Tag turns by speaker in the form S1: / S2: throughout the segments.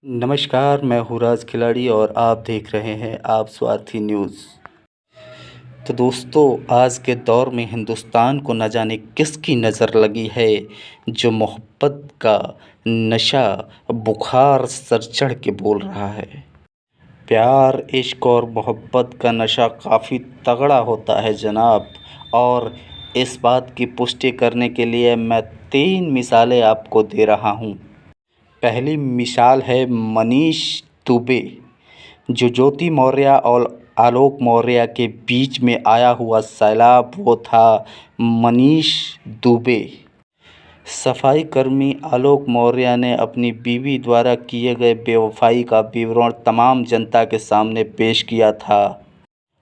S1: नमस्कार, मैं हूँ राज खिलाड़ी और आप देख रहे हैं आप स्वार्थी न्यूज़। तो दोस्तों, आज के दौर में हिंदुस्तान को न जाने किसकी नज़र लगी है जो मोहब्बत का नशा बुखार सर चढ़ के बोल रहा है। प्यार, इश्क और मोहब्बत का नशा काफ़ी तगड़ा होता है जनाब। और इस बात की पुष्टि करने के लिए मैं 3 मिसालें आपको दे रहा हूँ। पहली मिसाल है मनीष दुबे, जो ज्योति मौर्य और आलोक मौर्य के बीच में आया हुआ सैलाब वो था मनीष दुबे। सफाई कर्मी आलोक मौर्य ने अपनी बीवी द्वारा किए गए बेवफाई का विवरण तमाम जनता के सामने पेश किया था।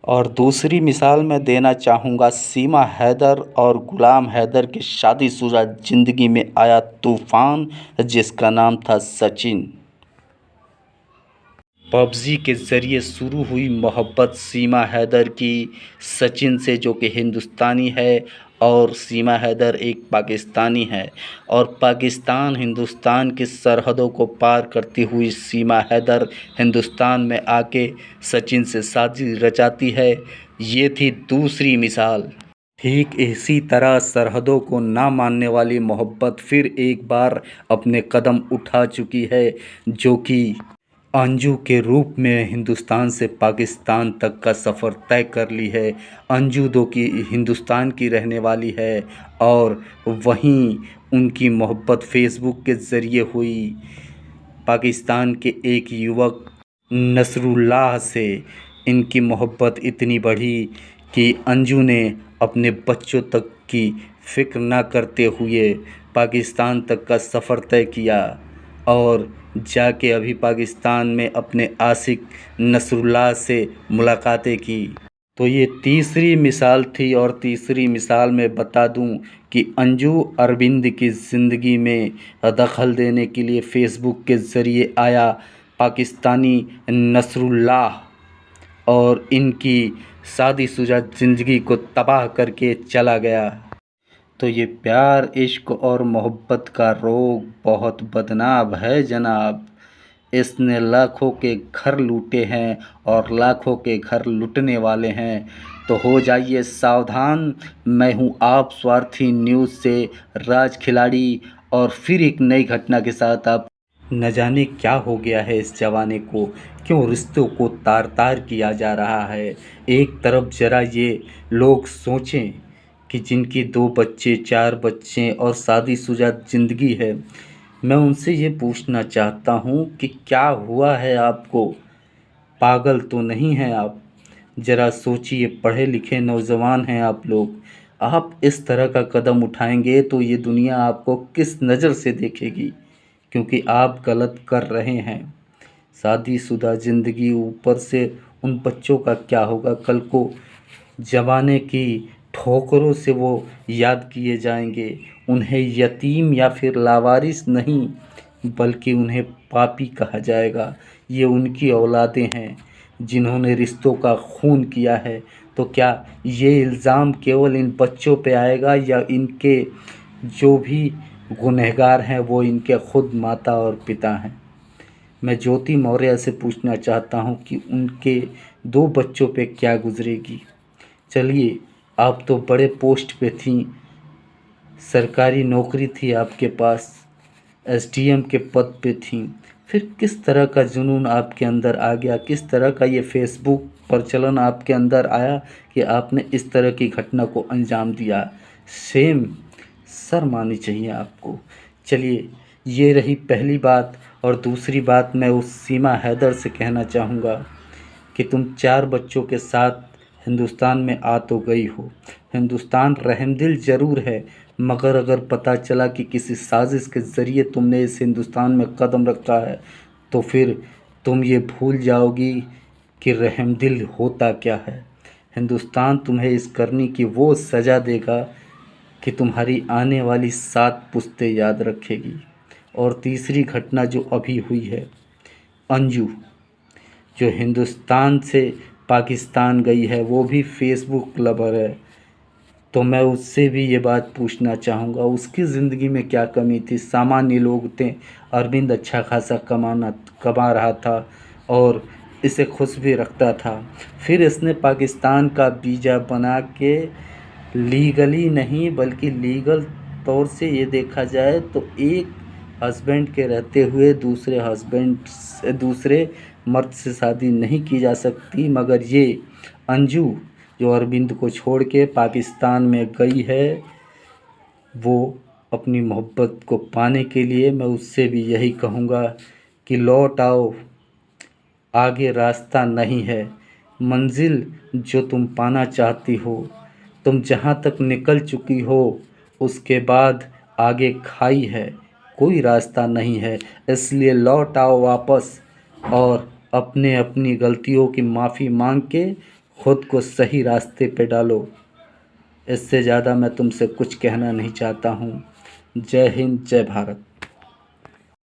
S1: और दूसरी मिसाल मैं देना चाहूँगा सीमा हैदर और गुलाम हैदर की शादीशुदा ज़िंदगी में आया तूफ़ान, जिसका नाम था सचिन। पबजी के ज़रिए शुरू हुई मोहब्बत सीमा हैदर की सचिन से, जो कि हिंदुस्तानी है, और सीमा हैदर एक पाकिस्तानी है। और पाकिस्तान हिंदुस्तान की सरहदों को पार करती हुई सीमा हैदर हिंदुस्तान में आके सचिन से शादी रचाती है। ये थी दूसरी मिसाल। ठीक इसी तरह सरहदों को ना मानने वाली मोहब्बत फिर एक बार अपने कदम उठा चुकी है, जो कि अंजू के रूप में हिंदुस्तान से पाकिस्तान तक का सफ़र तय कर ली है। अंजू दो की हिंदुस्तान की रहने वाली है और वहीं उनकी मोहब्बत फेसबुक के ज़रिए हुई पाकिस्तान के एक युवक नसरुल्लाह से। इनकी मोहब्बत इतनी बढ़ी कि अंजू ने अपने बच्चों तक की फ़िक्र ना करते हुए पाकिस्तान तक का सफ़र तय किया और जाके अभी पाकिस्तान में अपने आशिक नसरुल्लाह से मुलाकातें की। तो ये तीसरी मिसाल थी। और तीसरी मिसाल में बता दूं कि अंजू अरविंद की ज़िंदगी में दखल देने के लिए फ़ेसबुक के ज़रिए आया पाकिस्तानी नसरुल्लाह और इनकी शादीशुदा ज़िंदगी को तबाह करके चला गया। तो ये प्यार, इश्क और मोहब्बत का रोग बहुत बदनाम है जनाब। इसने लाखों के घर लूटे हैं और लाखों के घर लूटने वाले हैं। तो हो जाइए सावधान। मैं हूँ आप स्वार्थी न्यूज़ से राज खिलाड़ी, और फिर एक नई घटना के साथ आप। न जाने क्या हो गया है इस ज़माने को, क्यों रिश्तों को तार तार किया जा रहा है। एक तरफ ज़रा ये लोग सोचें कि जिनकी 2 बच्चे, 4 बच्चे और शादीशुदा ज़िंदगी है, मैं उनसे ये पूछना चाहता हूँ कि क्या हुआ है आपको? पागल तो नहीं हैं आप? ज़रा सोचिए, पढ़े लिखे नौजवान हैं आप लोग। आप इस तरह का कदम उठाएंगे तो ये दुनिया आपको किस नज़र से देखेगी, क्योंकि आप गलत कर रहे हैं। शादीशुदा ज़िंदगी, ऊपर से उन बच्चों का क्या होगा कल को? ज़माने की ठोकरों से वो याद किए जाएंगे। उन्हें यतीम या फिर लावारिस नहीं, बल्कि उन्हें पापी कहा जाएगा। ये उनकी औलादें हैं जिन्होंने रिश्तों का खून किया है। तो क्या ये इल्ज़ाम केवल इन बच्चों पे आएगा, या इनके जो भी गुनहगार हैं वो इनके खुद माता और पिता हैं? मैं ज्योति मौर्य से पूछना चाहता हूँ कि उनके 2 बच्चों पे क्या गुजरेगी। चलिए, आप तो बड़े पोस्ट पे थीं, सरकारी नौकरी थी आपके पास, एसडीएम के पद पे थीं, फिर किस तरह का जुनून आपके अंदर आ गया? किस तरह का ये फेसबुक प्रचलन आपके अंदर आया कि आपने इस तरह की घटना को अंजाम दिया? सेम शर्म आनी चाहिए आपको। चलिए, ये रही पहली बात। और दूसरी बात मैं उस सीमा हैदर से कहना चाहूँगा कि तुम 4 बच्चों के साथ हिंदुस्तान में आ तो गई हो। हिंदुस्तान रहमदिल ज़रूर है, मगर अगर पता चला कि किसी साजिश के ज़रिए तुमने इस हिंदुस्तान में कदम रखा है, तो फिर तुम ये भूल जाओगी कि रहमदिल होता क्या है। हिंदुस्तान तुम्हें इस करनी की वो सज़ा देगा कि तुम्हारी आने वाली 7 पुश्तें याद रखेगी। और तीसरी घटना जो अभी हुई है, अंजू जो हिंदुस्तान से पाकिस्तान गई है, वो भी फेसबुक लवर है। तो मैं उससे भी ये बात पूछना चाहूँगा उसकी ज़िंदगी में क्या कमी थी। सामान्य लोग थे, अरविंद अच्छा खासा कमा रहा था और इसे खुश भी रखता था। फिर इसने पाकिस्तान का वीज़ा बना के लीगली नहीं बल्कि लीगल तौर से ये देखा जाए तो एक हस्बैंड के रहते हुए दूसरे मर्द से शादी नहीं की जा सकती, मगर ये अंजू जो अरविंद को छोड़ के पाकिस्तान में गई है, वो अपनी मोहब्बत को पाने के लिए मैं उससे भी यही कहूँगा कि लौट आओ, आगे रास्ता नहीं है। मंजिल जो तुम पाना चाहती हो, तुम जहाँ तक निकल चुकी हो उसके बाद आगे खाई है, कोई रास्ता नहीं है। इसलिए लौट आओ वापस और अपनी गलतियों की माफ़ी मांग के खुद को सही रास्ते पे डालो। इससे ज़्यादा मैं तुमसे कुछ कहना नहीं चाहता हूँ। जय हिंद, जय भारत।